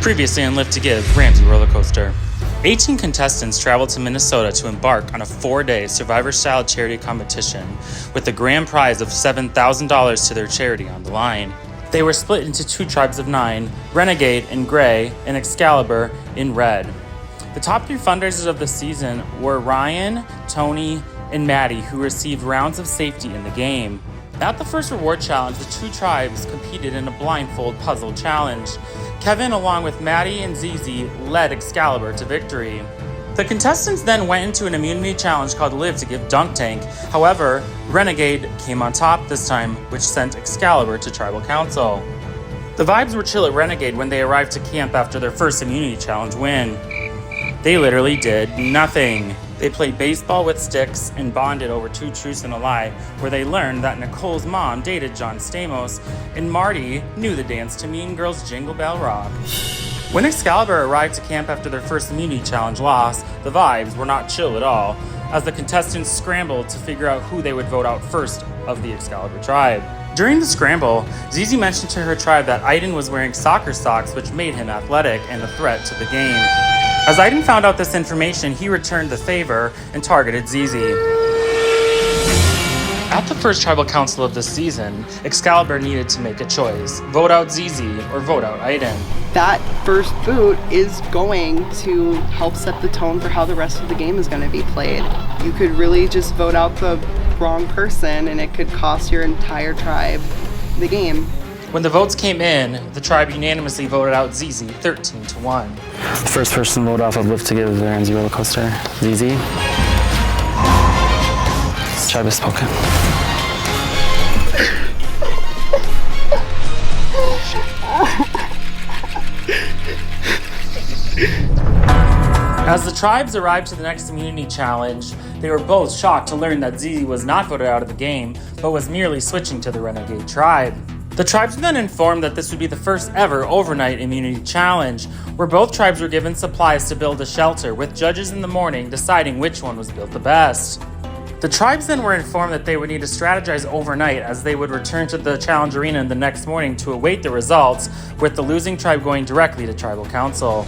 Previously on Lift to Give, Ramsey Rollercoaster. 18 contestants traveled to Minnesota to embark on a 4-day Survivor-style charity competition with the grand prize of $7,000 to their charity on the line. They were split into 2 tribes of 9, Renegade in gray and Excalibur in red. The top 3 fundraisers of the season were Ryan, Tony, and Maddie, who received rounds of safety in the game. At the first reward challenge, the 2 tribes competed in a blindfold puzzle challenge. Kevin, along with Maddie and ZZ, led Excalibur to victory. The contestants then went into an immunity challenge called Live to Give Dunk Tank. However, Renegade came on top this time, which sent Excalibur to Tribal Council. The vibes were chill at Renegade when they arrived to camp after their first immunity challenge win. They literally did nothing. They played baseball with sticks and bonded over 2 truths and a lie, where they learned that Nicole's mom dated John Stamos, and Marty knew the dance to Mean Girls' Jingle Bell Rock. When Excalibur arrived to camp after their first immunity challenge loss, the vibes were not chill at all, as the contestants scrambled to figure out who they would vote out first of the Excalibur tribe. During the scramble, ZZ mentioned to her tribe that Aiden was wearing soccer socks, which made him athletic and a threat to the game. As Aiden found out this information, he returned the favor and targeted ZZ. At the first tribal council of the season, Excalibur needed to make a choice: vote out ZZ or vote out Aiden. That first boot is going to help set the tone for how the rest of the game is going to be played. You could really just vote out the wrong person and it could cost your entire tribe the game. When the votes came in, the tribe unanimously voted out ZZ 13-1. The first person voted off of Lift to Give the Ramsey Rollercoaster, ZZ. This tribe has spoken. As the tribes arrived to the next immunity challenge, they were both shocked to learn that ZZ was not voted out of the game, but was merely switching to the Renegade tribe. The tribes were then informed that this would be the first ever overnight immunity challenge, where both tribes were given supplies to build a shelter, with judges in the morning deciding which one was built the best. The tribes then were informed that they would need to strategize overnight, as they would return to the challenge arena the next morning to await the results, with the losing tribe going directly to Tribal Council.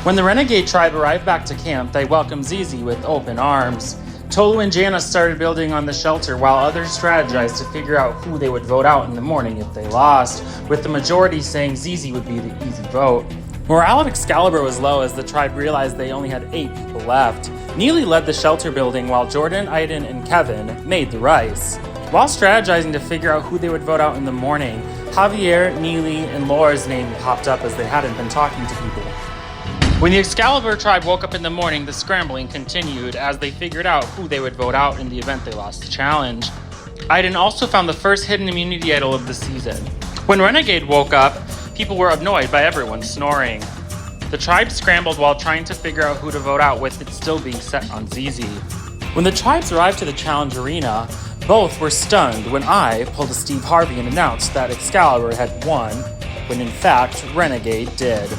When the Renegade tribe arrived back to camp, they welcomed ZZ with open arms. Tolu and Jana started building on the shelter, while others strategized to figure out who they would vote out in the morning if they lost, with the majority saying ZZ would be the easy vote. Morale at Excalibur was low as the tribe realized they only had 8 people left. Neely led the shelter building, while Jordan, Aiden, and Kevin made the rice. While strategizing to figure out who they would vote out in the morning, Javier, Neely, and Laura's name popped up as they hadn't been talking to people. When the Excalibur tribe woke up in the morning, the scrambling continued as they figured out who they would vote out in the event they lost the challenge. Aiden also found the first hidden immunity idol of the season. When Renegade woke up, people were annoyed by everyone snoring. The tribe scrambled while trying to figure out who to vote out, with it still being set on ZZ. When the tribes arrived to the challenge arena, both were stunned when I pulled a Steve Harvey and announced that Excalibur had won, when in fact Renegade did.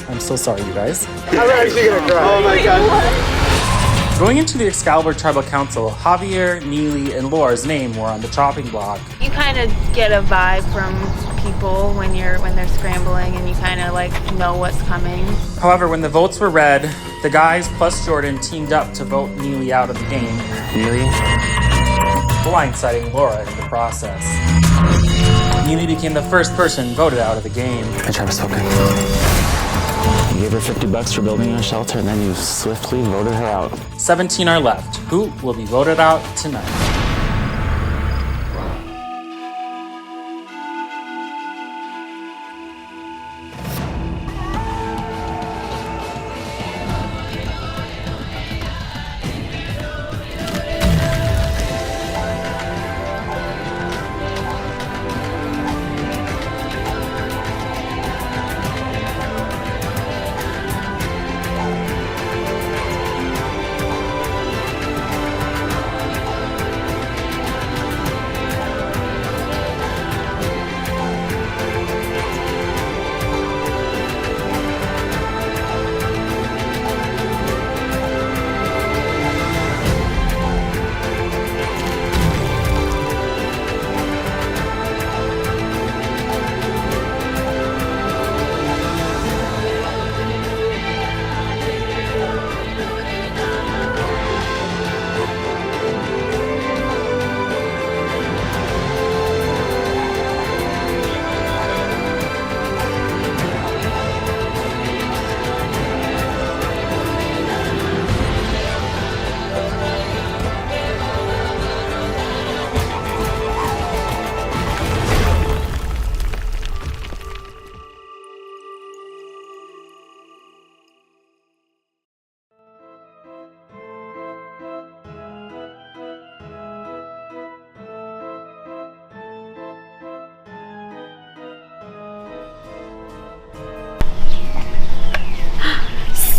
I'm so sorry, you guys. I'm actually gonna cry. Oh my god. Going into the Excalibur Tribal Council, Javier, Neely, and Laura's name were on the chopping block. You kind of get a vibe from people when they're scrambling, and you kind of like know what's coming. However, when the votes were read, the guys plus Jordan teamed up to vote Neely out of the game, Neely? blindsiding Laura in the process. Neely became the first person voted out of the game. The tribe has spoken. You gave her $50 for building a shelter, and then you swiftly voted her out. 17 are left. Who will be voted out tonight?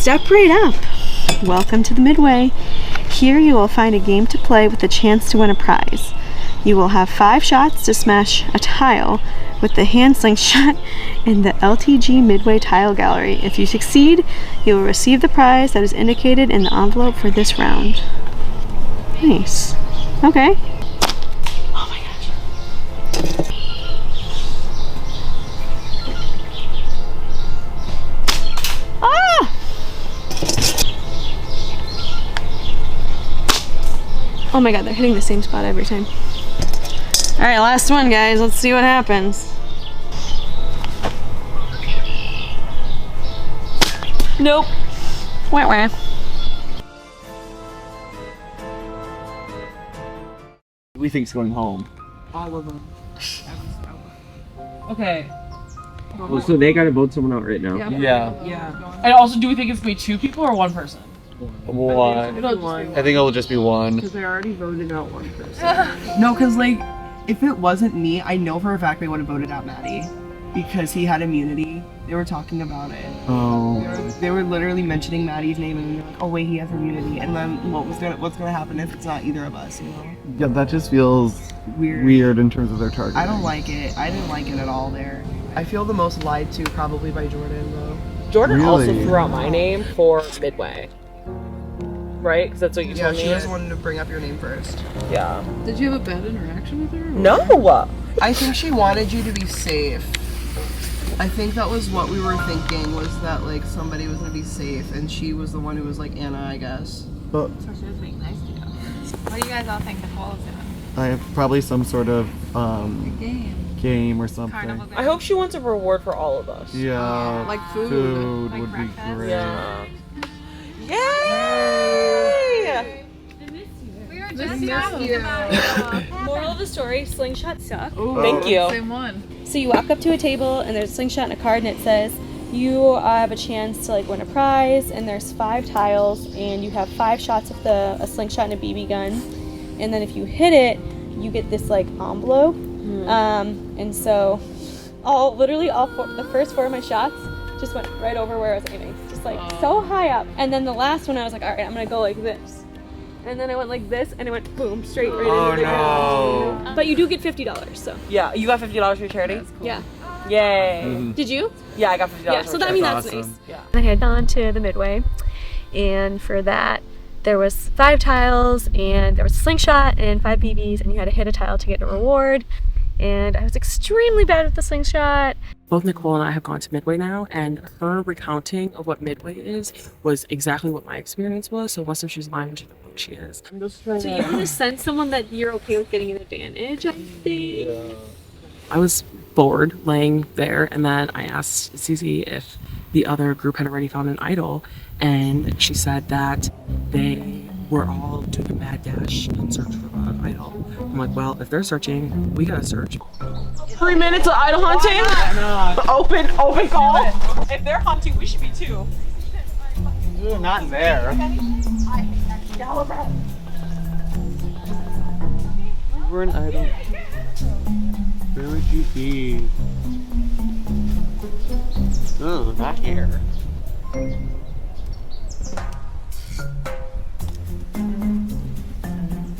Step right up. Welcome to the Midway. Here you will find a game to play with a chance to win a prize. You will have 5 shots to smash a tile with the hand slingshot in the LTG Midway tile gallery. If you succeed, you will receive the prize that is indicated in the envelope for this round. Nice. Okay. Oh my gosh. Ah! Oh my god, they're hitting the same spot every time. Alright, last one, guys. Let's see what happens. Nope. Wah wah. We think's going home. All of them. Okay. Well, so they gotta vote someone out right now. Yeah. Yeah. And also, do we think it's gonna be 2 people or 1 person? One. I think it'll just be one. Because they already voted out 1 person. No, because like, if it wasn't me, I know for a fact they would have voted out Maddie. Because he had immunity. They were talking about it. Oh. They were literally mentioning Maddie's name and they're like, oh wait, he has immunity. And then what's gonna happen if it's not either of us, you know? Yeah, that just feels weird in terms of their target. I don't like it. I didn't like it at all there. I feel the most lied to probably by Jordan though. Jordan also Really? threw out my name for Midway. Right? Because that's what you Yeah, told me. she just wanted to bring up your name first. Yeah. Did you have a bad interaction with her? No! I think she wanted you to be safe. I think that was what we were thinking, was that like somebody was gonna be safe and she was the one who was like Anna, I guess. But So she was being nice to you. What do you guys all think Nicole is doing? I have probably some sort of game or something. Carnival I hope she wants a reward for all of us. Yeah. Like food. Food Like would breakfast? be great. Yeah. Yay! We were just talking about it. Moral of the story, slingshot suck. Thank you. Same one. So you walk up to a table and there's a slingshot and a card and it says you have a chance to like win a prize and there's 5 tiles and you have 5 shots of a slingshot and a BB gun, and then if you hit it you get this like envelope. And so the first 4 of my shots just went right over where I was aiming, just like so high up. And then the last one I was like, all right, I'm gonna go like this. And then I went like this, and it went boom, straight right into the ground. But you do get $50, so. Yeah, you got $50 for your charity? Yeah. Yay. Did you? Yeah, I got $50 Yeah, for so charity. that's awesome. nice. Yeah. I had gone to the Midway, and for that, there was 5 tiles, and there was a slingshot and 5 BBs, and you had to hit a tile to get a reward. And I was extremely bad at the slingshot. Both Nicole and I have gone to Midway now, and her recounting of what Midway is was exactly what my experience was. So once she's lying, she knows what she is. So you want to send someone that you're okay with getting an advantage, I think. I was bored laying there, and then I asked Zizi if the other group had already found an idol, and she said that they were all doing a mad dash in search for an idol. I'm like, well, if they're searching, we gotta search. 3 minutes of idol hunting? Open call. If they're hunting, we should be too. You're not there. You were an idol. Where would you be? Oh, not here.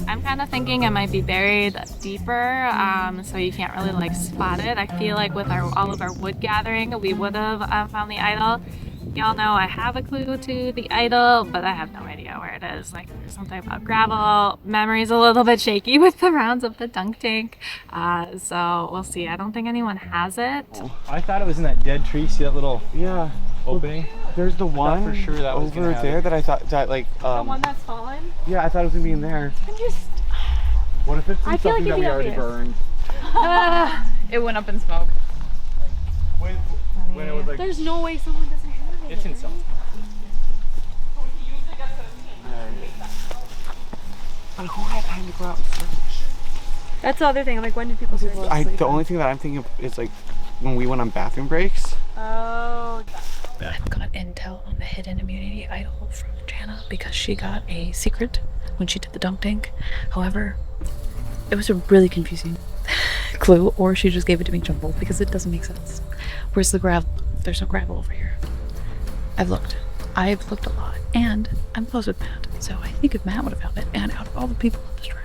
I'm kind of thinking it might be buried deeper, so you can't really like spot it. I feel like with all of our wood gathering, we would have found the idol. Y'all know I have a clue to the idol, but I have no idea where it is. Like something about gravel. Memory's a little bit shaky with the rounds of the dunk tank, so we'll see. I don't think anyone has it. I thought it was in that dead tree. See that little opening? There's the one for sure that was over gonna have there it. that I thought that like The one that's fallen? yeah, I thought it was gonna be in there. I'm just... What if it's in I feel like something that it'd we be already obvious. burned? It went up in smoke. When it was like There's no way someone doesn't have it. It's in some. But who had time to go out and search? That's the other thing. I'm like, when did people search? The only thing that I'm thinking of is like when we went on bathroom breaks. Oh. I've got intel on the hidden immunity idol from Jana because she got a secret when she did the dunk tank. However, it was a really confusing clue, or she just gave it to me jumbled because it doesn't make sense. Where's the gravel? There's no gravel over here. I've looked. I've looked a lot, and I'm close with Matt, so I think if Matt would have found it, and out of all the people on this trip,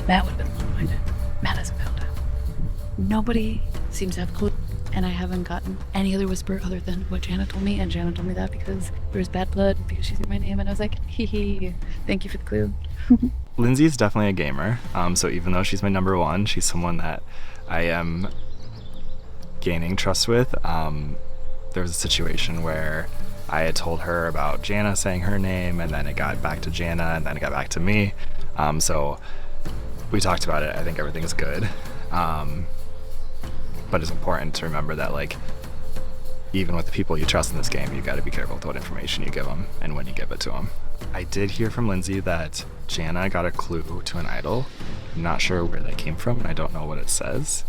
Matt would have been the one to find it. Matt hasn't found it. Nobody seems to have a clue, and I haven't gotten any other whisper other than what Jana told me, and Jana told me that because there was bad blood, because she said my name, and I was like, hee hee, thank you for the clue. Lindsay's definitely a gamer, so even though she's my number one, she's someone that I am gaining trust with. There was a situation where I had told her about Jana saying her name, and then it got back to Jana, and then it got back to me. So we talked about it. I think everything is good. But it's important to remember that, like, even with the people you trust in this game, you got to be careful with what information you give them and when you give it to them. I did hear from Lindsay that Jana got a clue to an idol. I'm not sure where that came from, and I don't know what it says.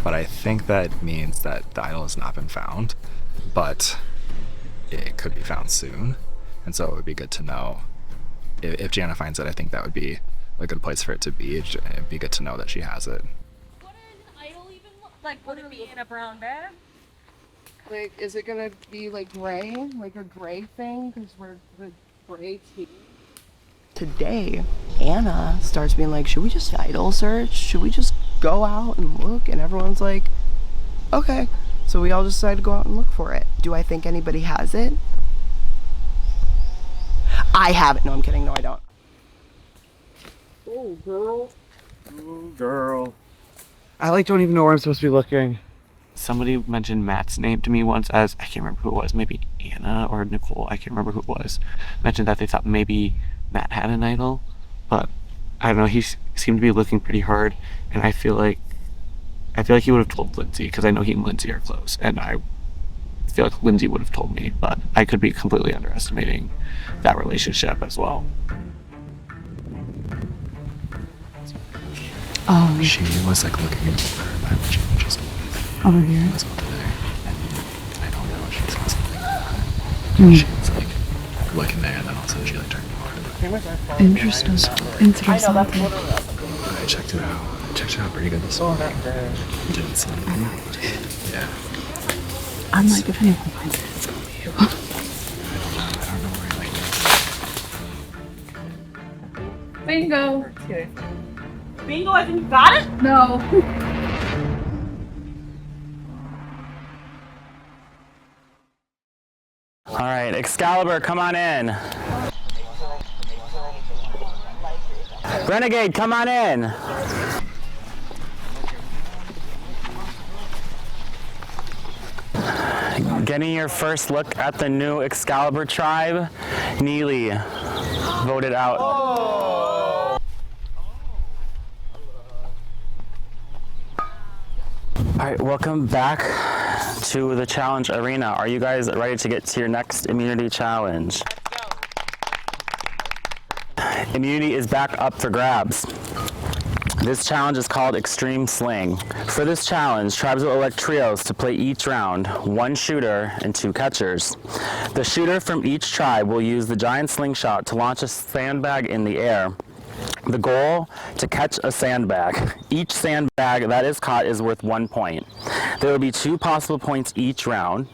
But I think that means that the idol has not been found, but it could be found soon. And so it would be good to know. If Jana finds it, I think that would be a good place for it to be. It'd be good to know that she has it. What does an idol even look like? Would it be in a brown bag? Like, is it gonna be like gray? Like a gray thing? Because we're the gray team. Today, Anna starts being like, should we just idol search? Should we just go out and look? And everyone's like, okay. So we all decided to go out and look for it. Do I think anybody has it? I have it. No, I'm kidding. No, I don't. Oh, girl. Ooh, girl. I don't even know where I'm supposed to be looking. Somebody mentioned Matt's name to me once as, I can't remember who it was, maybe Anna or Nicole, I can't remember who it was. Mentioned that they thought maybe Matt had an idol, but I don't know, he seemed to be looking pretty hard, and I feel like he would have told Lindsay, because I know he and Lindsay are close, and I feel like Lindsay would have told me, but I could be completely underestimating that relationship as well. She was looking over, but she just over here. was over there, and I don't know if she saw something like that. She was looking there, and then all of a sudden she turned around. Interesting. I checked it out. I checked it out pretty good this morning. Didn't see anything. Yeah. I'm like, if anyone finds it, it's gonna be you. I don't know where Bingo. Bingo, I think you got it? No. All right, Excalibur, come on in. Renegade, come on in. Getting your first look at the new Excalibur tribe, Neely voted out. All right, welcome back to the challenge arena. Are you guys ready to get to your next immunity challenge? Immunity is back up for grabs. This challenge is called Extreme Sling. For this challenge, tribes will elect trios to play each round, 1 shooter and 2 catchers. The shooter from each tribe will use the giant slingshot to launch a sandbag in the air. The goal, to catch a sandbag. Each sandbag that is caught is worth 1 point. There will be 2 possible points each round.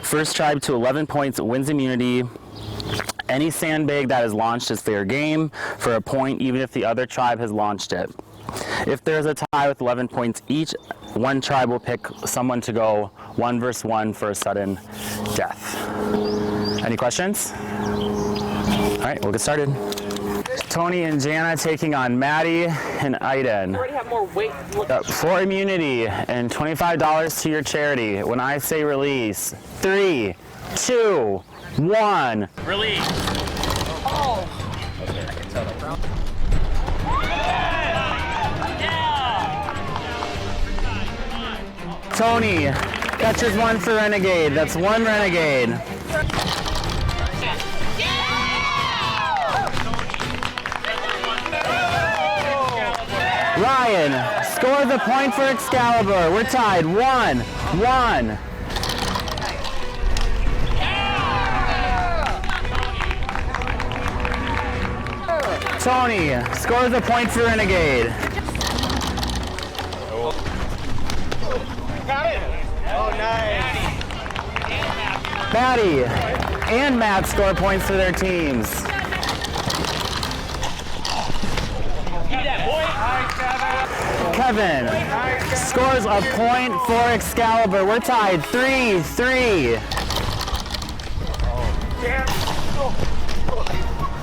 First tribe to 11 points wins immunity. Any sandbag that is launched is fair game for a point, even if the other tribe has launched it. If there's a tie with 11 points each, one tribe will pick someone to go 1 versus 1 for a sudden death. Any questions? All right, we'll get started. Tony and Jana taking on Maddie and Aiden. You already have more weight. For immunity and $25 to your charity. When I say release, 3, 2, 1. Release. Oh. Tony, catches 1 for Renegade. That's 1 Renegade. Ryan scores a point for Excalibur. We're tied 1-1. Tony scores a point for Renegade. Got it! Oh, nice! Maddie and Matt score points for their teams. Kevin scores a point for Excalibur. We're tied 3-3.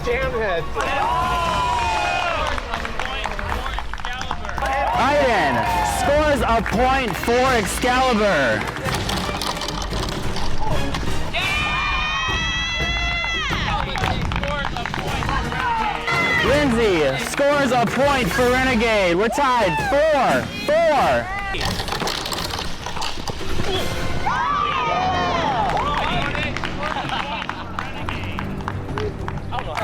Damn it. Aiden scores a point for Excalibur. Lindsay scores a point for Renegade. We're tied 4-4.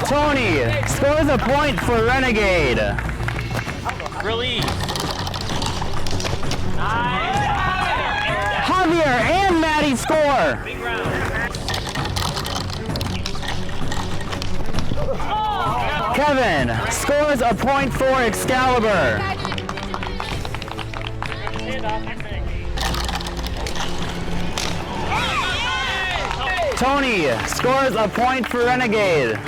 Tony scores a point for Renegade. Release. Javier and Maddie score. Kevin scores a point for Excalibur. Tony scores a point for Renegade.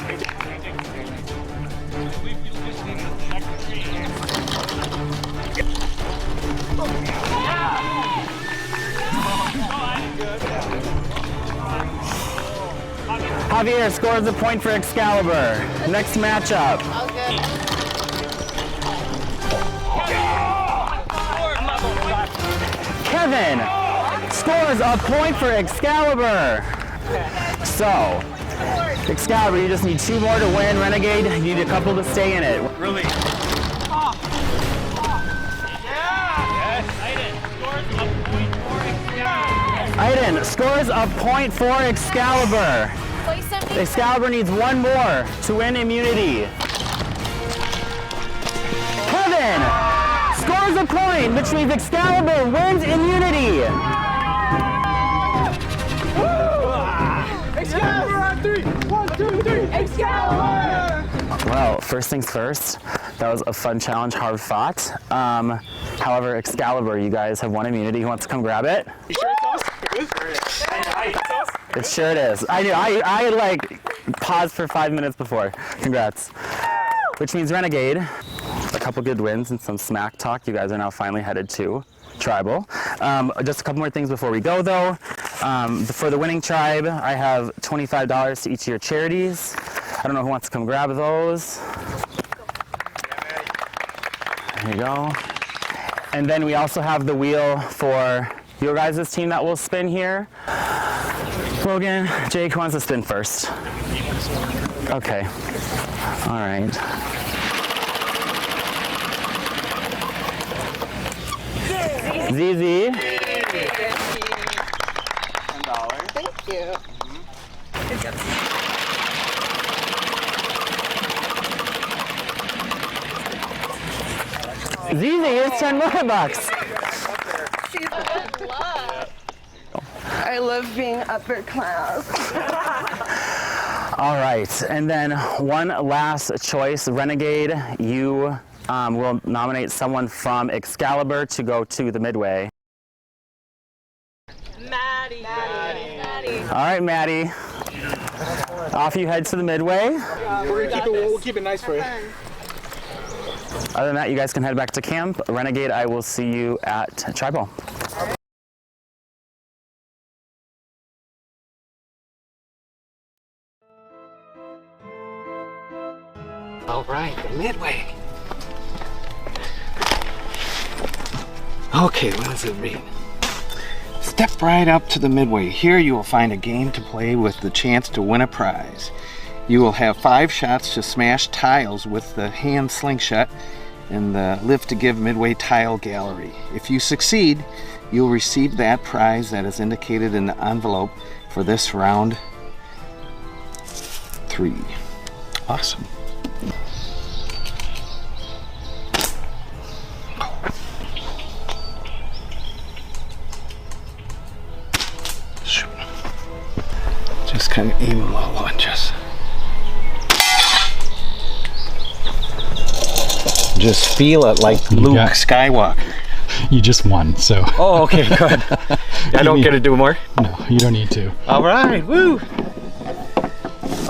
Javier scores a point for Excalibur. Next matchup. Kevin scores a point for Excalibur. So, Excalibur, you just need 2 more to win. Renegade, you need a couple to stay in it. Really? Aiden scores a point for Excalibur. Excalibur needs 1 more to win immunity. Kevin scores a point, which means Excalibur wins immunity. Excalibur on 3. 1, 2, 3. Excalibur! Well, first things first, that was a fun challenge, hard fought. However, Excalibur, you guys have won immunity. Who wants to come grab it? You sure it's us? It sure it is. I knew. I like paused for 5 minutes before. Congrats. Which means Renegade, a couple good wins and some smack talk. You guys are now finally headed to Tribal. Just a couple more things before we go though. For the winning tribe, I have $25 to each of your charities. I don't know who wants to come grab those. There you go. And then we also have the wheel for your guys' team that will spin here. Logan, Jake, who wants to spin first? Okay. All right. ZZ. $10. Thank you. ZZ is $10 more. I love being upper class. All right, and then one last choice. Renegade, you will nominate someone from Excalibur to go to the Midway. Maddie. All right, Maddie. Off you head to the Midway. We'll keep it nice for you. Other than that, you guys can head back to camp. Renegade, I will see you at Tribal. All right, the Midway. Okay, what does it read? Step right up to the Midway. Here you will find a game to play with the chance to win a prize. You will have 5 shots to smash tiles with the hand slingshot in the Live to Give Midway tile gallery. If you succeed, you'll receive that prize that is indicated in the envelope for this round 3. Awesome. Just kind of aim low and just feel it like Luke Skywalker. You just won, so. Oh, okay, good. I don't get to do more? No, you don't need to. All right, woo!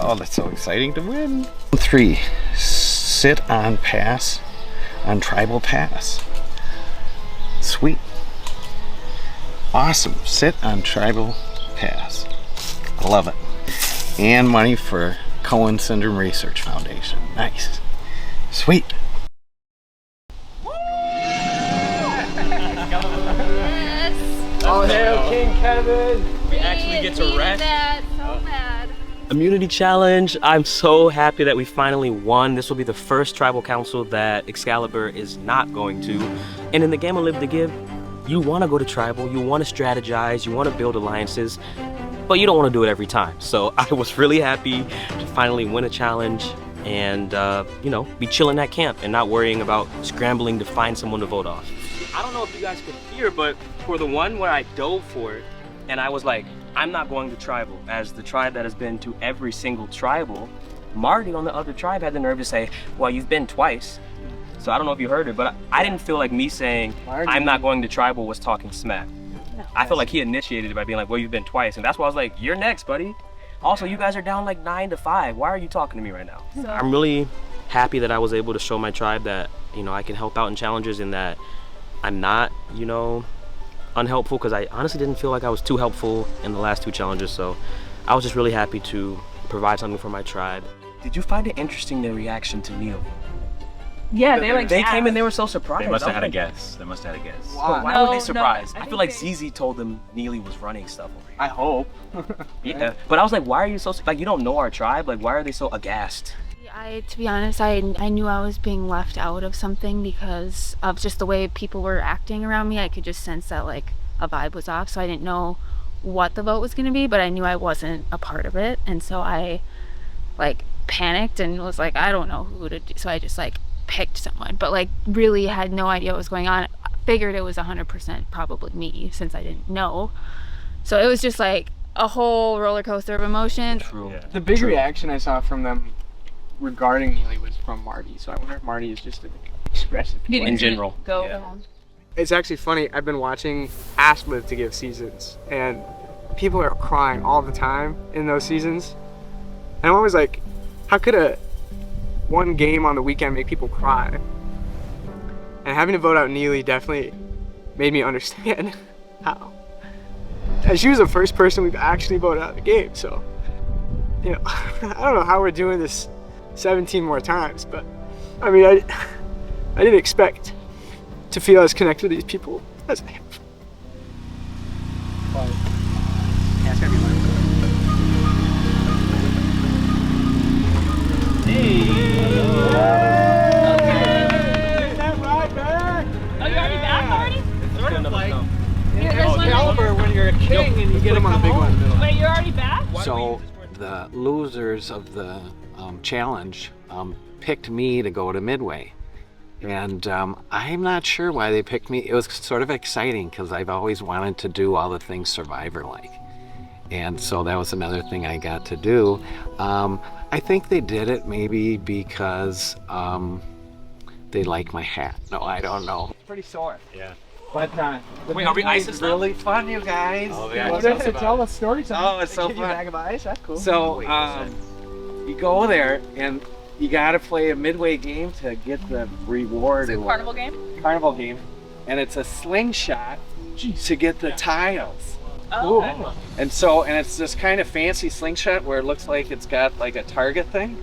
Oh, that's so exciting to win. 3, sit on pass, on tribal pass. Sweet. Awesome, sit on tribal pass. I love it. And money for Cohen Syndrome Research Foundation. Nice. Sweet. Oh, hail King Kevin! We actually get to rest. So bad. Immunity challenge. I'm so happy that we finally won. This will be the first tribal council that Excalibur is not going to. And in the game of Live to Give, you want to go to tribal, you want to strategize, you want to build alliances, but you don't want to do it every time. So I was really happy to finally win a challenge and, you know, be chilling at camp and not worrying about scrambling to find someone to vote off. I don't know if you guys could hear, but for the one where I dove for it, and I was like, I'm not going to tribal, as the tribe that has been to every single tribal, Marty on the other tribe had the nerve to say, well, you've been twice. So I don't know if you heard it, but I didn't feel like me saying, I'm not going to tribal was talking smack. I feel like he initiated it by being like, well, you've been twice. And that's why I was like, you're next, buddy. Also, you guys are down like 9-5. Why are you talking to me right now? I'm really happy that I was able to show my tribe that, you know, I can help out in challenges and that I'm not, you know, unhelpful, because I honestly didn't feel like I was too helpful in the last 2 challenges. So I was just really happy to provide something for my tribe. Did you find it interesting, their reaction to Neil? Yeah, they came in, they were so surprised. They must have had a guess. They must have had a guess. But why were they surprised? I feel like ZZ told them Neely was running stuff over here. I hope. Yeah, but I was like, why are you so, like, you don't know our tribe? Like, why are they so aghast? To be honest, I knew I was being left out of something because of just the way people were acting around me. I could just sense that like a vibe was off, so I didn't know what the vote was going to be, but I knew I wasn't a part of it, and so I like panicked and was like, I don't know who to do, so I just like picked someone, but like really had no idea what was going on. I figured it was 100% probably me since I didn't know, so it was just like a whole roller coaster of emotions. The big reaction I saw from them regarding Neely was from Marty, so I wonder if Marty is just an expressive in general. It's actually funny, I've been watching Ask Live to Give seasons, and people are crying all the time in those seasons, and I'm always like, how could one game on the weekend make people cry? And having to vote out Neely definitely made me understand how. And she was the first person we've actually voted out of the game, so, you know, I don't know how we're doing this 17 more times, but I mean, I didn't expect to feel as connected to these people as I have. Caliber when you're a king and you get him on the big one. Wait, you're already back? So the losers of the challenge picked me to go to Midway, and I'm not sure why they picked me. It was sort of exciting because I've always wanted to do all the things Survivor-like, and so that was another thing I got to do. I think they did it maybe because they like my hat. No, I don't know. Pretty sore. Yeah. But wait, are we ice and stuff? Really fun, you guys. Oh, yeah. Tell a story. Oh, it's so fun. Give you a bag of ice. That's cool. So you go there and you got to play a Midway game to get the reward. Is it a carnival game? Carnival game, and it's a slingshot to get the tiles. Oh, okay. And it's this kind of fancy slingshot where it looks like it's got like a target thing.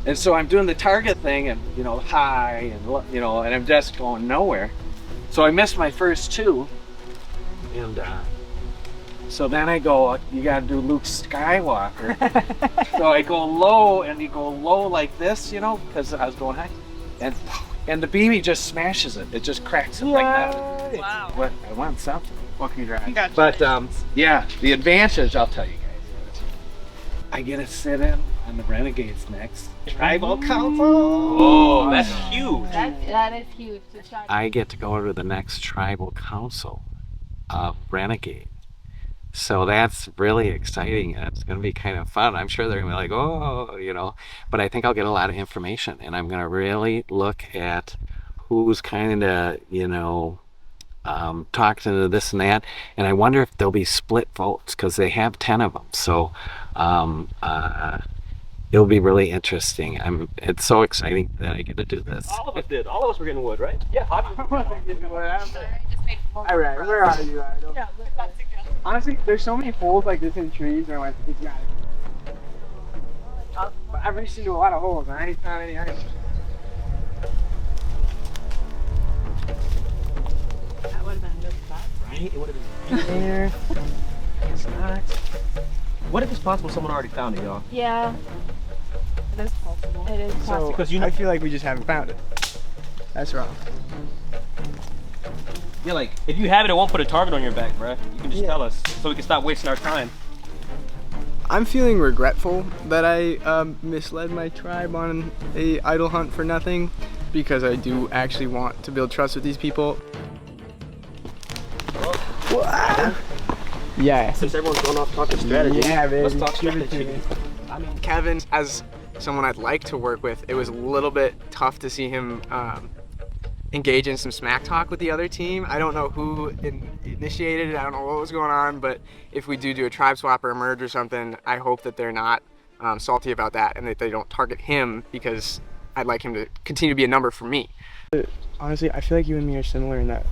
And so I'm doing the target thing, and you know, high, and you know, and I'm just going nowhere. So I missed my first 2, and so then I go, you gotta do Luke Skywalker. So I go low, and you go low like this, you know, because I was going high, and the BB just smashes it. It just cracks it like that. Wow. What I want something. Well, congrats. But yeah, the advantage, I'll tell you guys. I get to sit in on the Renegades next. Tribal Council! Oh, that's huge. That is huge. I get to go to the next Tribal Council of Renegade. So that's really exciting, and it's going to be kind of fun. I'm sure they're going to be like, oh, you know, but I think I'll get a lot of information, and I'm going to really look at who's kind of, you know, talking to this and that, and I wonder if there'll be split votes because they have 10 of them. So It'll be really interesting. It's so exciting that I get to do this. All of us did. All of us were getting wood, right? Yeah. Alright, where are you? Honestly, there's so many holes like this in trees, and I'm like, it's got it. But I've reached into a lot of holes, and I ain't found any items. That would have been a good spot. Right? It would have been in there. It's not. What if it's possible someone already found it, y'all? Yeah. It is possible. It is possible. So, Because you know, I feel like we just haven't found it. That's wrong. yeah, like if you have it, it won't put a target on your back, bruh. You can just tell us so we can stop wasting our time. I'm feeling regretful that I misled my tribe on a idol hunt for nothing, because I do actually want to build trust with these people. Yeah. Since everyone's going off talking strategy, yeah, baby. let's talk strategy. I mean, Kevin, as someone I'd like to work with, it was a little bit tough to see him engage in some smack talk with the other team. I don't know who initiated it, I don't know what was going on, but if we do a tribe swap or a merge or something, I hope that they're not salty about that and that they don't target him, because I'd like him to continue to be a number for me. Honestly, I feel like you and me are similar in that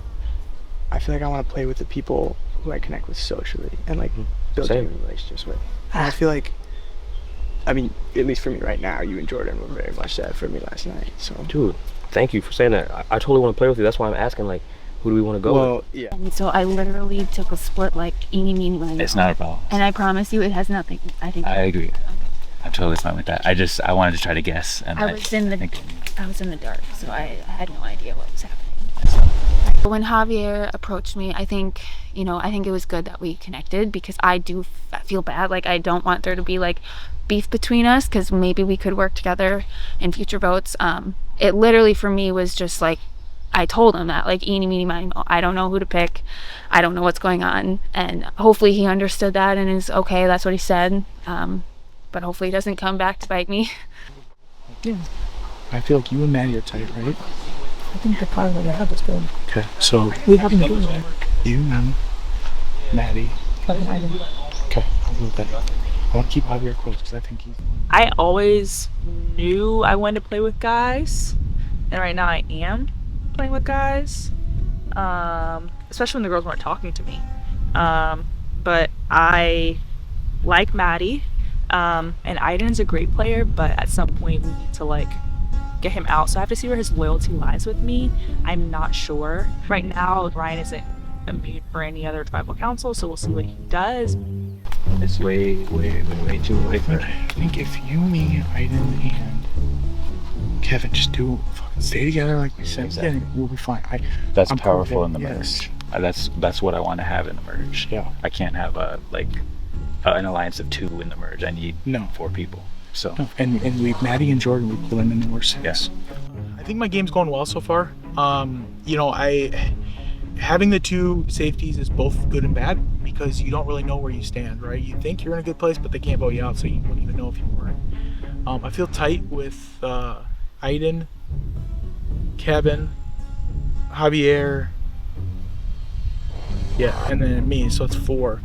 I feel like I want to play with the people who I connect with socially and like build genuine relationships with. And I feel like, I mean, at least for me right now, you and Jordan were very much that for me last night. So, Dude, thank you for saying that. I totally want to play with you. That's why I'm asking, like, who do we want to go with? Yeah. And so I literally took a split like eeny, meeny, miny. It's not a problem. And I promise you, it has nothing. I think. I agree. I'm totally fine with that. I wanted to try to guess. And I was in the dark, so I had no idea what was happening. When Javier approached me, I think it was good that we connected, because I do feel bad. Like, I don't want there to be like beef between us, because maybe we could work together in future votes. It literally for me was just like, I told him that, like, eeny, meeny, miny, mo. I don't know who to pick. I don't know what's going on. And hopefully he understood that and is okay. That's what he said. But hopefully he doesn't come back to bite me. Yeah. I feel like you and Maddie are tight, right? I think the part that I have is good. Okay, so We haven't been doing it. you and Maddie. But I didn't. Okay, I'll go with that. I want to keep Javier close because I think he's. I always knew I wanted to play with guys, and right now I am playing with guys, especially when the girls weren't talking to me. But I like Maddie, and Aiden's a great player, but at some point we need to like get him out, so I have to see where his loyalty lies with me. I'm not sure. Right now, Ryan isn't immune for any other tribal council, so we'll see what he does. It's way too late for I think if you, me, Aiden, and Kevin just stay together like we said, Exactly. we'll be fine. That's I'm powerful in the confident, merge. That's what I want to have in the merge. Yeah. I can't have an alliance of 2 in the merge. I need 4 people. So. No, and Maddie and Jordan, we pull them in the worst sense. Yes. I think my game's going well so far. Having the 2 safeties is both good and bad, because you don't really know where you stand, right? You think you're in a good place, but they can't vote you out, so you wouldn't even know if you weren't. I feel tight with Aiden, Kevin, Javier, and then me, so it's 4.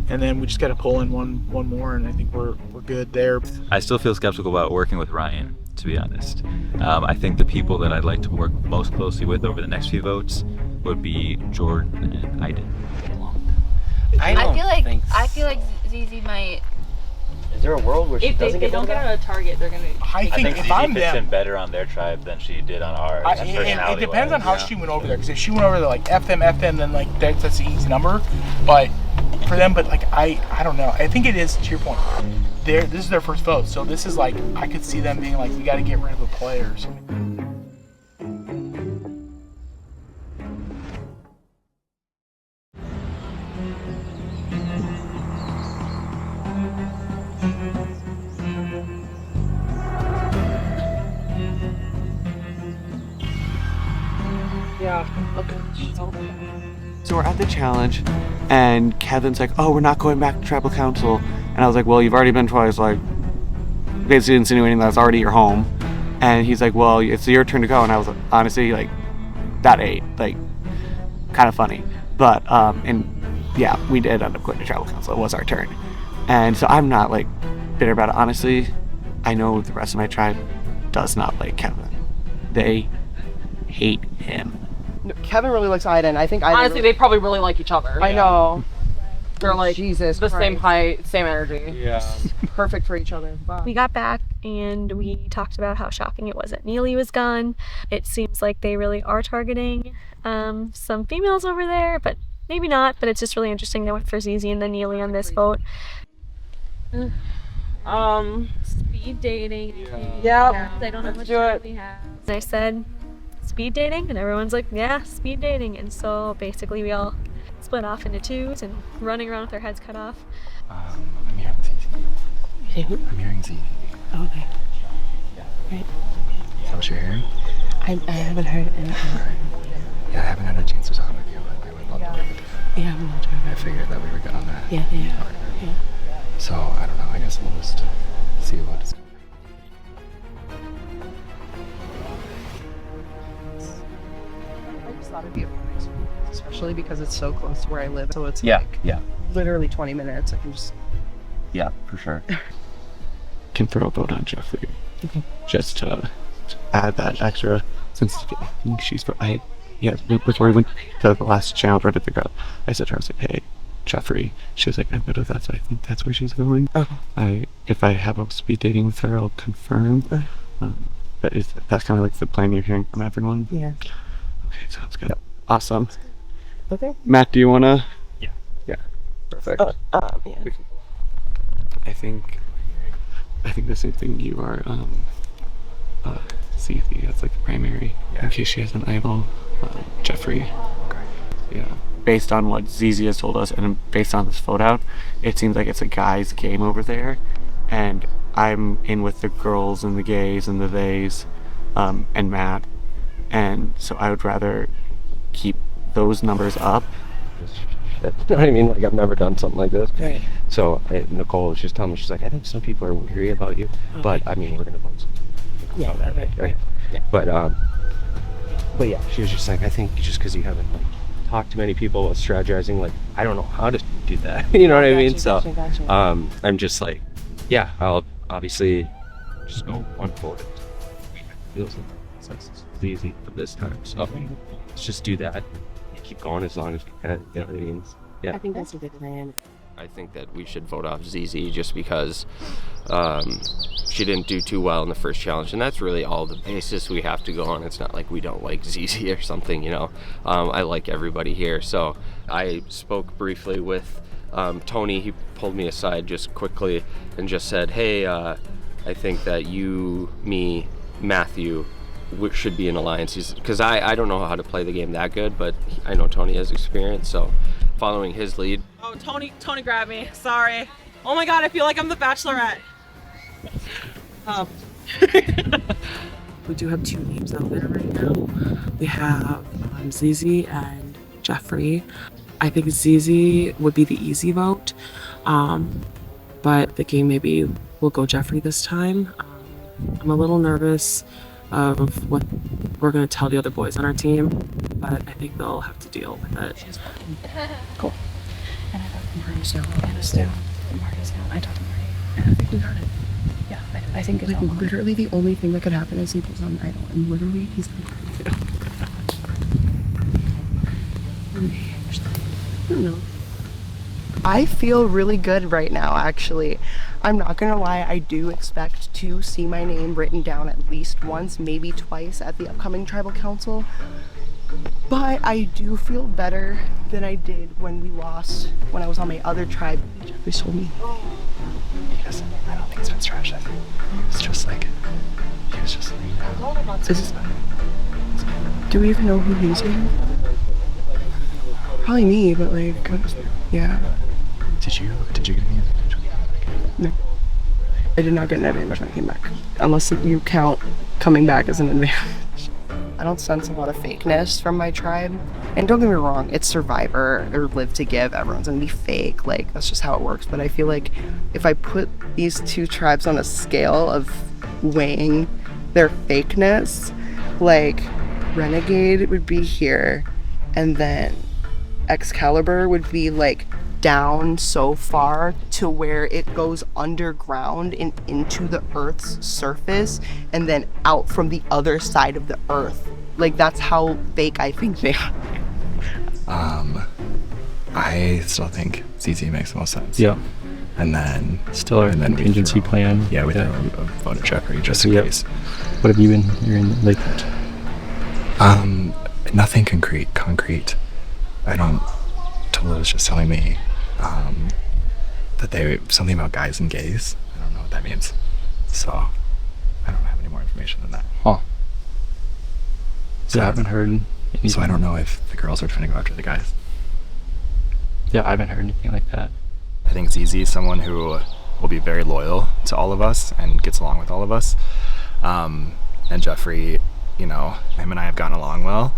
And then we just got to pull in one more, and I think we're good there. I still feel skeptical about working with Ryan, to be honest. I think the people that I'd like to work most closely with over the next few votes would be Jordan and Aiden. I feel like Zizi might. Is there a world where she doesn't get don't get on a target, they're gonna. I think if Zizi I'm fits them, in better on their tribe than she did on ours. it depends on how she went over there. Because if she went over there like F them, then like that's an easy number. But for them, I don't know. I think it is, to your point. This is their first vote, so this is like, I could see them being like, we got to get rid of a player or something. Yeah. Okay. So we're at the challenge, and Kevin's like, "Oh, we're not going back to tribal council," and I was like, "Well, you've already been twice," like basically insinuating that it's already your home. And he's like, "Well, it's your turn to go," and I was like, honestly, like that ate like kind of funny, but and yeah, we did end up going to tribal council. It was our turn, and so I'm not like bitter about it. Honestly, I know the rest of my tribe does not like Kevin. They hate him. No, Kevin really likes Aiden. I think Aiden Honestly, they probably really like each other. I know. They're like Jesus the same Christ. height, same energy. Yeah. Perfect for each other. Wow. We got back and we talked about how shocking it was that Neely was gone. It seems like they really are targeting some females over there, but maybe not. But it's just really interesting they went for Zizi and then Neely on this vote. Speed dating. Yeah. I don't know how much do time it. we have. I said speed dating, and everyone's like, yeah, speed dating. And so basically we all split off into twos and running around with our heads cut off. I'm hearing Zizi. I'm hearing Zizi. Okay. Right. Is that what you're hearing? I haven't heard anything. Yeah, I haven't had a chance to talk with you, but I would love to work with you. Yeah, I'm not sure. I figured that we were good on that. Yeah. So, I don't know, I guess we'll just see what is. I just thought it'd be a fun experience, especially because it's so close to where I live. So it's Yeah, like yeah. literally 20 minutes. I can just. Yeah, for sure. Can throw a vote on Jeffrey. Just to add that extra, since I think she's before we went to the last challenge right at the grab, I said to her, I was like, hey, Jeffrey. She was like, I'm good with that, so I think that's where she's going. Okay. If I have a speed dating with her, I'll confirm. But that's kind of like the plan you're hearing from everyone? Yeah. Okay, sounds good. Awesome. Okay. Matt, do you want to? Yeah. Yeah. Perfect. Yeah. I think the same thing you are, Zizi, that's like the primary, in case she has an idol, Jeffrey. Yeah. Based on what Zizi has told us, and based on this photo, it seems like it's a guy's game over there, and I'm in with the girls and the gays and the theys, and Matt, and so I would rather keep those numbers up. You know what I mean? Like, I've never done something like this. Right. So Nicole was just telling me, she's like, I think some people are weary about you, but I mean, we're gonna vote. Yeah. Right. Yeah. But yeah, she was just like, I think just because you haven't like talked to many people about strategizing, like I don't know how to do that. You know what I mean? So I'm just like, yeah, I'll obviously just go one vote. Feels like it's easy for this time. So let's just do that. Keep going as long as we can. You know what I mean? Yeah. I think that's a good plan. I think that we should vote off Zizi just because she didn't do too well in the first challenge, and that's really all the basis we have to go on. It's not like we don't like Zizi or something, you know. I like everybody here. So I spoke briefly with Tony. He pulled me aside just quickly and just said, hey, I think that you, me, Matthew should be in alliance, because I don't know how to play the game that good, but I know Tony has experience, so following his lead. Oh, Tony grabbed me. Sorry. Oh my god, I feel like I'm the Bachelorette. We do have two names out there right now. We have Zizi and Jeffrey. I think Zizi would be the easy vote, but the game maybe will go Jeffrey this time. I'm a little nervous of what we're going to tell the other boys on our team, but I think they'll have to deal with it. Cool. And I talked to Marty's down. Anna's down. Marty's down. I talked to Marty. And I think we got it. Yeah, I think it's like, all literally the only thing that could happen is he goes on idol, and literally he's not. I don't know. I feel really good right now, actually. I'm not gonna lie, I do expect to see my name written down at least once, maybe twice at the upcoming tribal council. But I do feel better than I did when we lost, when I was on my other tribe. Jeffrey told me. He doesn't, I don't think it's been strategized. It's just like, he was just like, do we even know who he's with? Probably me, but like, yeah. Did you get any? No. I did not get an advantage when I came back. Unless you count coming back as an advantage. I don't sense a lot of fakeness from my tribe. And don't get me wrong, it's Survivor or Live to Give. Everyone's gonna be fake. Like, that's just how it works. But I feel like if I put these two tribes on a scale of weighing their fakeness, like Renegade would be here, and then Excalibur would be like down so far to where it goes underground and into the Earth's surface and then out from the other side of the Earth. Like, that's how fake I think they are. I still think ZZ makes the most sense. Yeah. And then still our contingency plan. Yeah, we throw a vote at Jeffrey just in case. What have you been hearing like? Nothing concrete. I don't. Tola was just telling me that they something about guys and gays. I don't know what that means. So I don't have any more information than that. Huh. So I haven't heard anything. So I don't know if the girls are trying to go after the guys. Yeah, I haven't heard anything like that. I think ZZ is someone who will be very loyal to all of us and gets along with all of us. And Jeffrey, you know, him and I have gotten along well.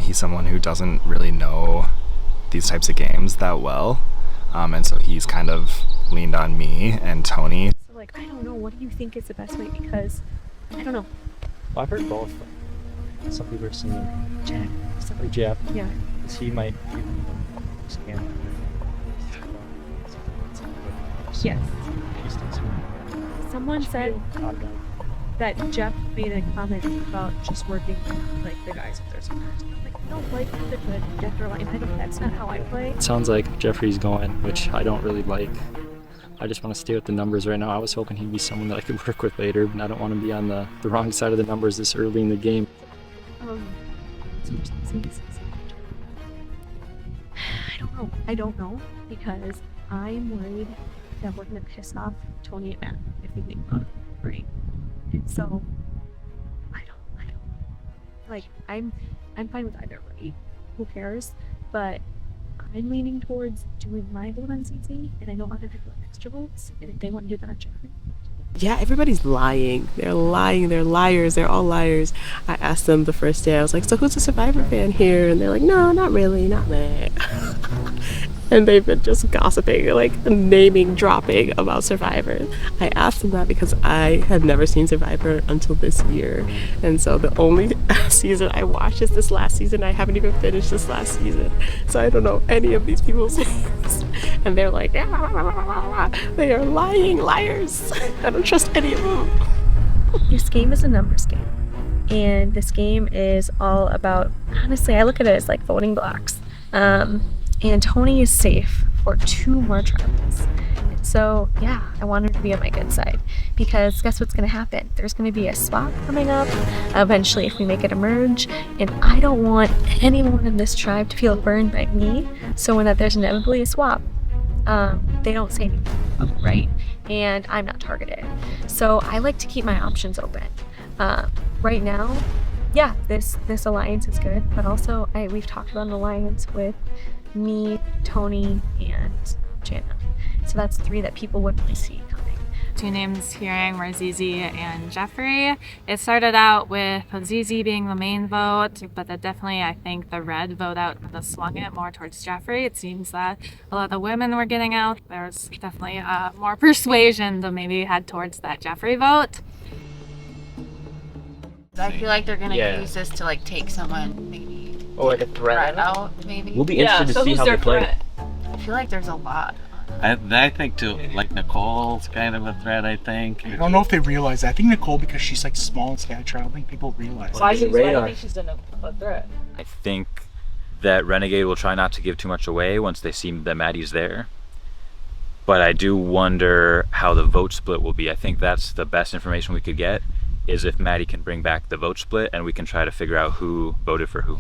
He's someone who doesn't really know these types of games that well. And so he's kind of leaned on me and Tony. So, like, I don't know, what do you think is the best way? Because, I don't know. Well, I've heard both. Some people are saying Jeff. Yeah. He might be scam. Yes. Someone said that Jeff made a comment about just working with, like, the guys if there's a person. I'm like, I don't like the good Jeff or line. That's not how I play. It sounds like Jeffrey's going, which I don't really like. I just want to stay with the numbers right now. I was hoping he'd be someone that I could work with later, but I don't want to be on the wrong side of the numbers this early in the game. I don't know because I'm worried that we're gonna piss off Tony and Matt if we think about it, right? So I don't like I'm fine with either way. Who cares? But I'm leaning towards doing my vote on ZZ, and I know other people have extra votes, and if they want to do that on Jeffrey. Yeah, everybody's lying. They're lying. They're liars. They're all liars. I asked them the first day, I was like, so who's a Survivor fan here? And they're like, no, not really, not me. And they've been just gossiping, like naming dropping about Survivor. I asked them that because I had never seen Survivor until this year. And so the only season I watched is this last season. I haven't even finished this last season. So I don't know any of these people's names. And they're like, they are lying liars. I don't trust any of them. This game is a numbers game. And this game is all about, honestly, I look at it as like voting blocks. And Tony is safe for 2 more tribals. So yeah, I want him to be on my good side because guess what's gonna happen? There's gonna be a swap coming up eventually if we make it a merge, and I don't want anyone in this tribe to feel burned by me. So when there's inevitably a swap, they don't say anything, right? And I'm not targeted. So I like to keep my options open. Right now, yeah, this alliance is good, but also we've talked about an alliance with me, Tony, and Jana. So that's 3 that people wouldn't really see coming. 2 names hearing were ZZ and Jeffrey. It started out with ZZ being the main vote, but that definitely, I think, the red vote out swung it more towards Jeffrey. It seems that a lot of the women were getting out. There's definitely more persuasion to maybe head towards that Jeffrey vote. I feel like they're gonna use this to like take someone maybe. Or like a threat out, maybe. We'll be interested to see how they play. I feel like there's a lot. I think too, like Nicole's kind of a threat, I think. I don't know if they realize that. I think Nicole, because she's like small in stature, I don't think people realize Why that. do you think she's a threat? I think that Renegade will try not to give too much away once they see that Maddie's there. But I do wonder how the vote split will be. I think that's the best information we could get, is if Maddie can bring back the vote split and we can try to figure out who voted for who.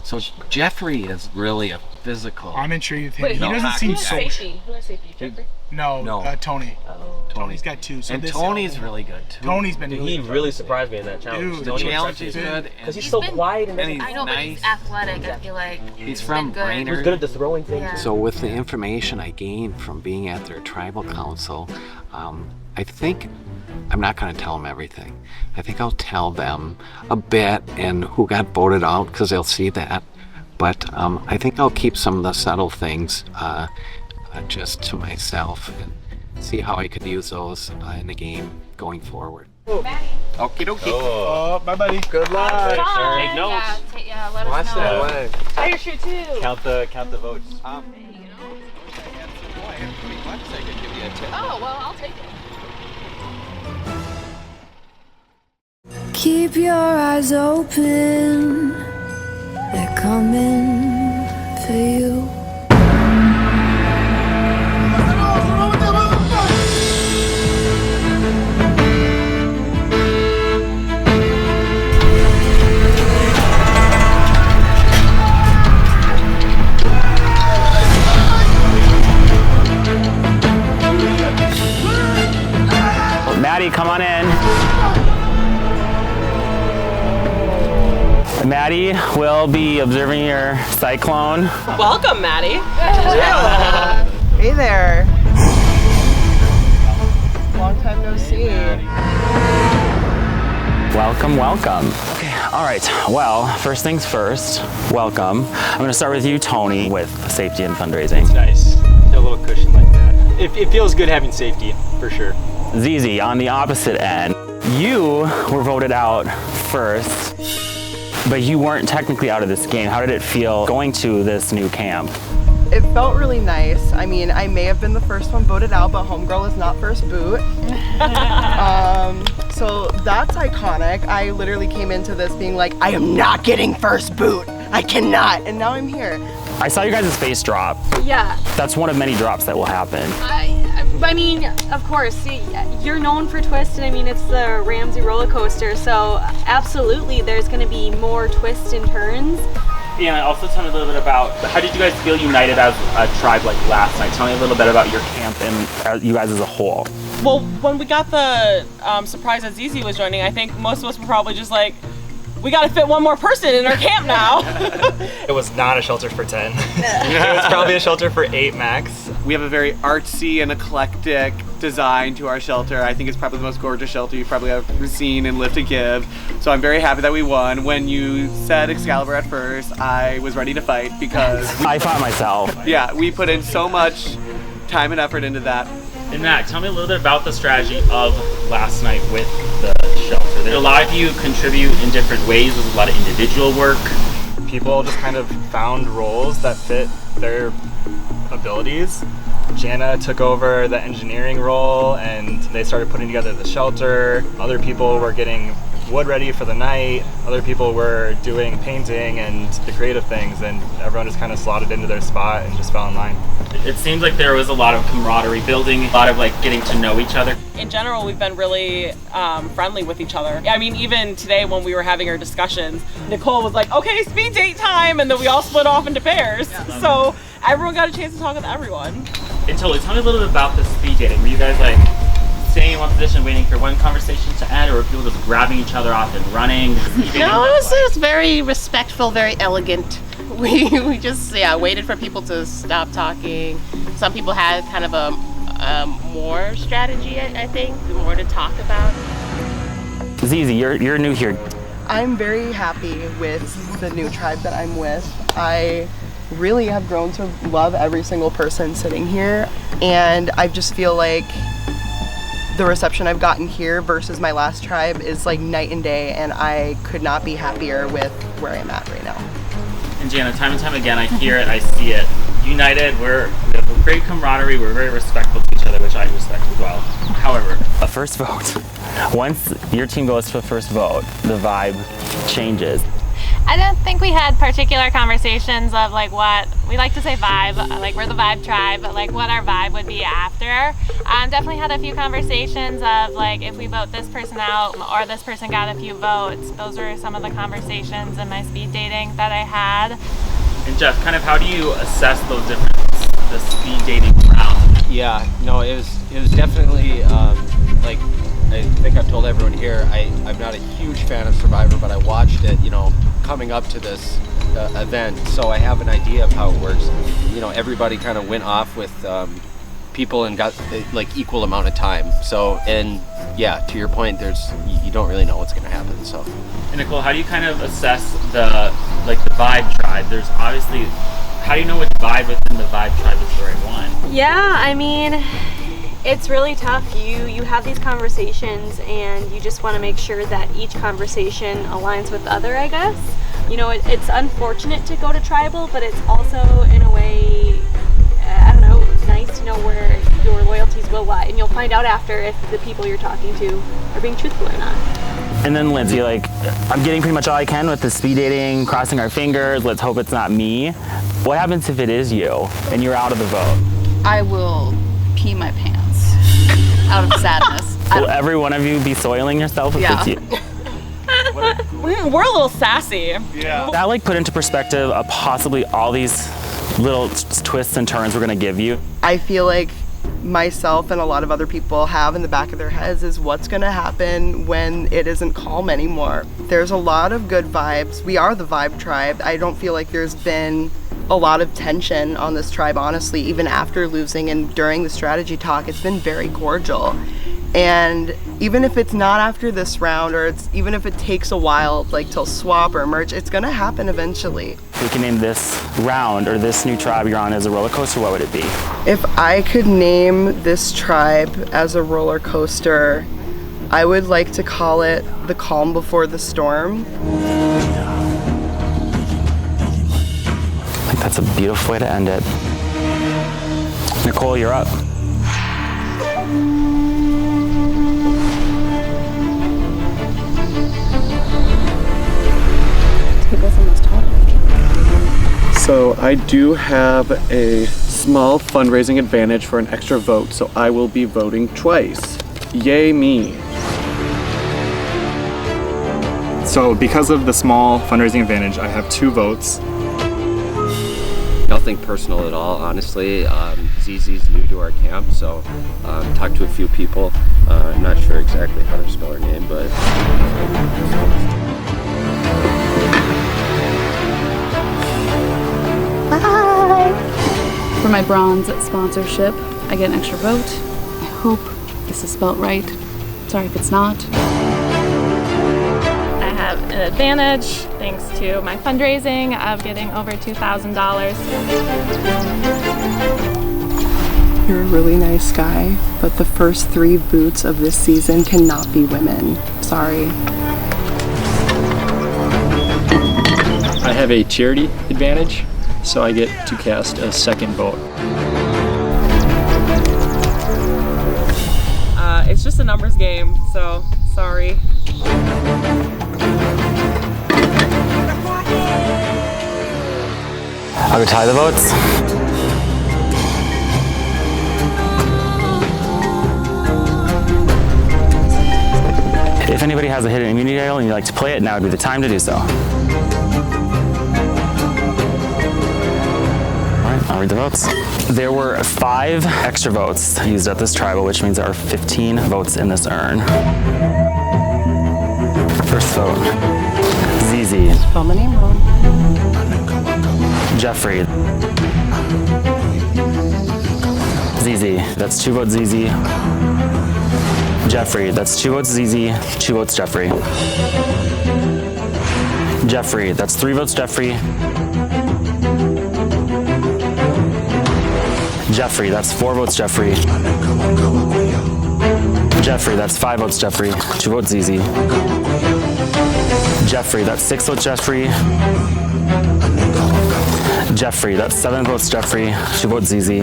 So Jeffrey is really a physical. I'm intrigued with him. Wait, He doesn't seem so. Who's safety? Jeffrey? No, Tony. Oh. Tony's got 2. So And this Tony's really good too. Tony's been Dude, really he good. really surprised me in that challenge. Dude, The challenge is good. Because he's so quiet and he's I know, but nice. he's athletic. I feel like He's from been good. Brainerd. he's good at the throwing things. Yeah. So with the information I gained from being at their tribal council, I think I'm not going to tell them everything. I think I'll tell them a bit and who got voted out because they'll see that. But I think I'll keep some of the subtle things just to myself and see how I could use those in the game going forward. Okie dokie. Bye, buddy. Good luck. Take notes. Yeah, let us know. way. Tie your shoe too. Count the votes. You know? So I could give you a tip. Oh, well, I'll take it. Keep your eyes open, they're coming for you. Maddie, come on in. Maddie will be observing your cyclone. Welcome, Maddie. Hey there. Long time no see. Welcome, welcome. Okay, all right, well, first things first, welcome. I'm gonna start with you, Tony, with safety and fundraising. It's nice, a little cushion like that. It feels good having safety, for sure. Zizi, on the opposite end, you were voted out first, but you weren't technically out of this game. How did it feel going to this new camp? It felt really nice. I mean, I may have been the first one voted out, but homegirl is not first boot. So that's iconic. I literally came into this being like, I am not getting first boot. I cannot, and now I'm here. I saw you guys' face drop. Yeah. That's one of many drops that will happen. I mean, of course, you're known for twists, and I mean, it's the Ramsey Rollercoaster, so absolutely there's going to be more twists and turns. Yeah, and also tell me a little bit about, how did you guys feel united as a tribe like last night? Tell me a little bit about your camp and you guys as a whole. Well, when we got the surprise that Zizi was joining, I think most of us were probably just like, we gotta fit one more person in our camp now. It was not a shelter for 10. It was probably a shelter for 8 max. We have a very artsy and eclectic design to our shelter. I think it's probably the most gorgeous shelter you've probably ever seen in Lift to Give. So I'm very happy that we won. When you said Excalibur at first, I was ready to fight because... I fought myself. Yeah, we put in so much time and effort into that. And Matt, tell me a little bit about the strategy of last night with the shelter. Did a lot of you contribute in different ways? Was a lot of individual work? People just kind of found roles that fit their abilities. Jana took over the engineering role and they started putting together the shelter. Other people were getting wood ready for the night. Other people were doing painting and the creative things, and everyone just kind of slotted into their spot and just fell in line. It seems like there was a lot of camaraderie building, a lot of like getting to know each other. In general, we've been really friendly with each other. I mean, even today when we were having our discussions, Nicole was like, okay, speed date time, and then we all split off into pairs. Yeah. So everyone got a chance to talk with everyone. And totally, tell me a little bit about the speed dating. Were you guys like staying in one position waiting for one conversation to end, or were people just grabbing each other off and running? No, it was very respectful, very elegant. We just waited for people to stop talking. Some people had kind of a more strategy, I think, more to talk about. Zizi, you're new here. I'm very happy with the new tribe that I'm with. I really have grown to love every single person sitting here, and I just feel like the reception I've gotten here versus my last tribe is like night and day, and I could not be happier with where I'm at right now. And Jana, time and time again, I hear it, I see it. United, we have a great camaraderie, we're very respectful to each other, which I respect as well. However, a first vote. Once your team goes to a first vote, the vibe changes. I don't think we had particular conversations of like what, we like to say vibe, like we're the vibe tribe, but like what our vibe would be after. Definitely had a few conversations of like if we vote this person out or this person got a few votes. Those were some of the conversations in my speed dating that I had. And Jeff, kind of how do you assess those different, the speed dating rounds? Yeah, no, it was definitely, like, I think I've told everyone here, I'm not a huge fan of Survivor, but I watched it, coming up to this event, so I have an idea of how it works. Everybody kind of went off with people and got like equal amount of time. So, and yeah, to your point, you don't really know what's going to happen. So. And Nicole, how do you kind of assess the vibe tribe? There's obviously, how do you know which vibe within the vibe tribe is the right one? Yeah, I mean, it's really tough. You have these conversations and you just want to make sure that each conversation aligns with the other, I guess. It's unfortunate to go to tribal, but it's also in a way, I don't know, nice to know where your loyalties will lie, and you'll find out after if the people you're talking to are being truthful or not. And then Lindsay, like, I'm getting pretty much all I can with the speed dating, crossing our fingers, let's hope it's not me. What happens if it is you and you're out of the vote? I will pee my pants out of sadness. Will every one of you be soiling yourself if it's you? We're a little sassy. Yeah. That like put into perspective possibly all these little twists and turns we're gonna give you. I feel like myself and a lot of other people have in the back of their heads is what's gonna happen when it isn't calm anymore. There's a lot of good vibes. We are the vibe tribe. I don't feel like there's been a lot of tension on this tribe, honestly. Even after losing and during the strategy talk, it's been very cordial. And even if it's not after this round, or even if it takes a while, like till swap or merge, it's gonna happen eventually. If we can name this round or this new tribe you're on as a roller coaster, what would it be? If I could name this tribe as a roller coaster, I would like to call it the calm before the storm. I think that's a beautiful way to end it. Nicole, you're up. So I do have a small fundraising advantage for an extra vote, so I will be voting twice. Yay me. So because of the small fundraising advantage, I have 2 votes. Nothing personal at all, honestly. ZZ's new to our camp, so talked to a few people. I'm not sure exactly how to spell her name, but... For my bronze sponsorship, I get an extra vote. I hope this is spelt right. Sorry if it's not. I have an advantage thanks to my fundraising of getting over $2,000. You're a really nice guy, but the first 3 boots of this season cannot be women. Sorry. I have a charity advantage, so I get to cast a second vote. It's just a numbers game, so sorry. I'll go tie the votes. If anybody has a hidden immunity idol and you'd like to play it, now would be the time to do so. I'll read the votes. There were 5 extra votes used at this tribal, which means there are 15 votes in this urn. First vote, ZZ. Spell my name wrong. Jeffrey. ZZ, that's 2 votes ZZ. Jeffrey, that's 2 votes ZZ, 2 votes Jeffrey. Jeffrey, that's 3 votes Jeffrey. Jeffrey, that's 4 votes Jeffrey. Jeffrey, that's 5 votes Jeffrey, 2 votes ZZ. Jeffrey, that's 6 votes Jeffrey. Jeffrey, that's 7 votes Jeffrey, 2 votes ZZ.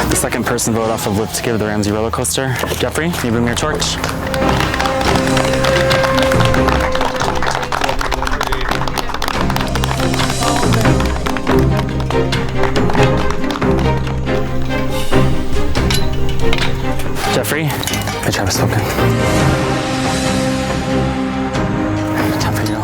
The second person vote off of lip to give the Ramsey roller coaster. Jeffrey, can you bring me your torch? Jeffrey, I tried to spoken. Time for you to go.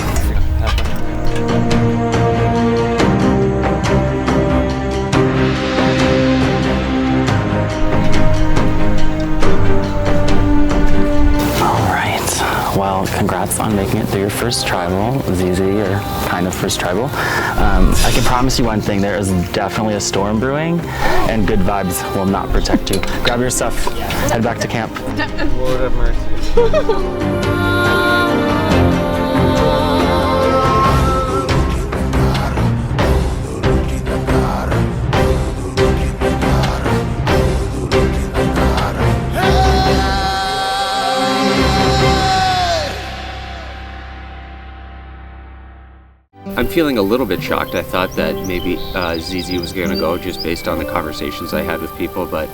Well, congrats on making it through your first tribal, ZZ, or kind of first tribal. I can promise you one thing, there is definitely a storm brewing, and good vibes will not protect you. Grab your stuff, head back to camp. Lord have mercy. I'm feeling a little bit shocked. I thought that maybe ZZ was going to go just based on the conversations I had with people, but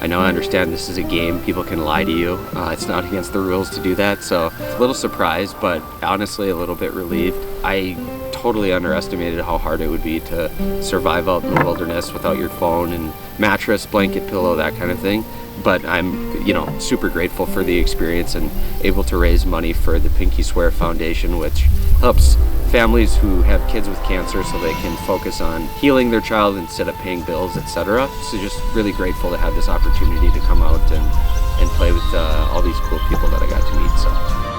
I know I understand this is a game. People can lie to you. It's not against the rules to do that, so a little surprised, but honestly a little bit relieved. I totally underestimated how hard it would be to survive out in the wilderness without your phone and mattress, blanket, pillow, that kind of thing. But I'm, you know, super grateful for the experience and able to raise money for the Pinky Swear Foundation, which helps families who have kids with cancer so they can focus on healing their child instead of paying bills, etc. So just really grateful to have this opportunity to come out and play with all these cool people that I got to meet. So.